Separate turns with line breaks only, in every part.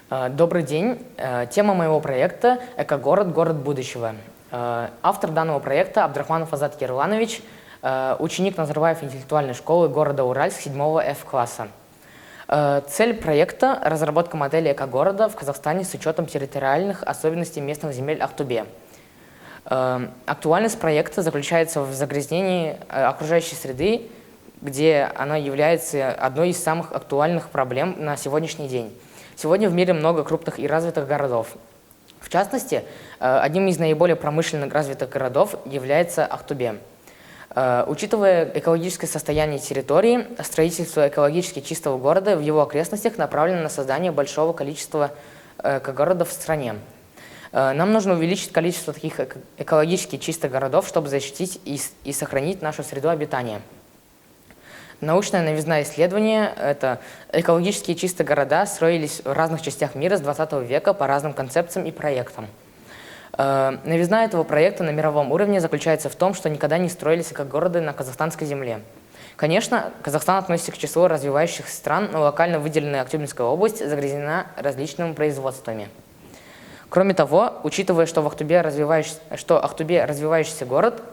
Добрый день. Тема моего проекта «Экогород. Город будущего». Автор данного проекта Абдрахманов Азат Кирланович, ученик Назарбаев интеллектуальной школы города Уральск 7 F-класса. Цель проекта – разработка модели экогорода в Казахстане с учетом территориальных особенностей местных земель Актубе. Актуальность проекта заключается в загрязнении окружающей среды, где она является одной из самых актуальных проблем на сегодняшний день. Сегодня в мире много крупных и развитых городов. В частности, одним из наиболее промышленно развитых городов является Актубе. Учитывая экологическое состояние территории, строительство экологически чистого города в его окрестностях направлено на создание большого количества экогородов в стране. Нам нужно увеличить количество таких экологически чистых городов, чтобы защитить и сохранить нашу среду обитания. Научная новизна исследования – это экологически чистые города строились в разных частях мира с 20 века по разным концепциям и проектам. Новизна этого проекта на мировом уровне заключается в том, что никогда не строились экогороды на казахстанской земле. Конечно, Казахстан относится к числу развивающихся стран, но локально выделенная Актюбинская область загрязнена различными производствами. Кроме того, учитывая, что Актубе развивающийся город,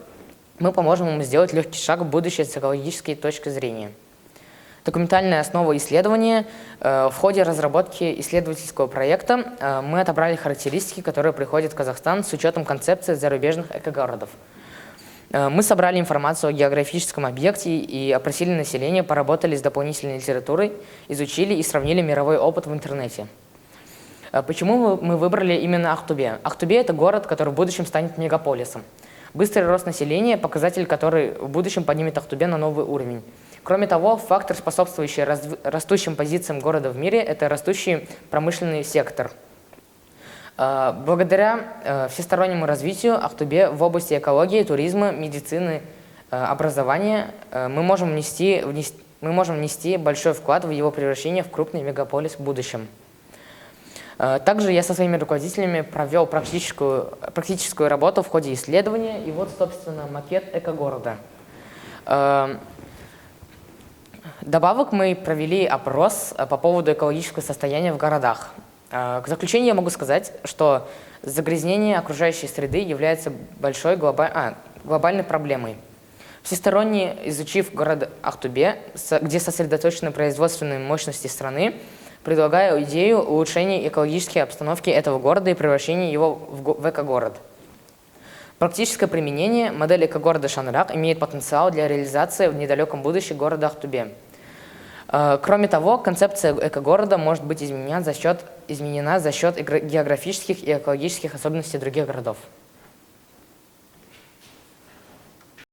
мы поможем ему сделать легкий шаг в будущее с экологической точки зрения. Документальная основа исследования. В ходе разработки исследовательского проекта мы отобрали характеристики, которые приходят в Казахстан с учетом концепции зарубежных экогородов. Мы собрали информацию о географическом объекте и опросили население, поработали с дополнительной литературой, изучили и сравнили мировой опыт в интернете. Почему мы выбрали именно Актубе? Актубе – это город, который в будущем станет мегаполисом. Быстрый рост населения – показатель, который в будущем поднимет Актубе на новый уровень. Кроме того, фактор, способствующий растущим позициям города в мире – это растущий промышленный сектор. Благодаря всестороннему развитию Актубе в области экологии, туризма, медицины, образования мы можем внести большой вклад в его превращение в крупный мегаполис в будущем. Также я со своими руководителями провел практическую работу в ходе исследования, и вот, собственно, макет экогорода. Добавок мы провели опрос по поводу экологического состояния в городах. К заключению я могу сказать, что загрязнение окружающей среды является большой глобальной проблемой. Всесторонне изучив город Актубе, где сосредоточены производственные мощности страны, предлагаю идею улучшения экологической обстановки этого города и превращения его в экогород. Практическое применение модели экогорода Шанрак имеет потенциал для реализации в недалеком будущем города Актубе. Кроме того, концепция экогорода может быть изменена за счет географических и экологических особенностей других городов.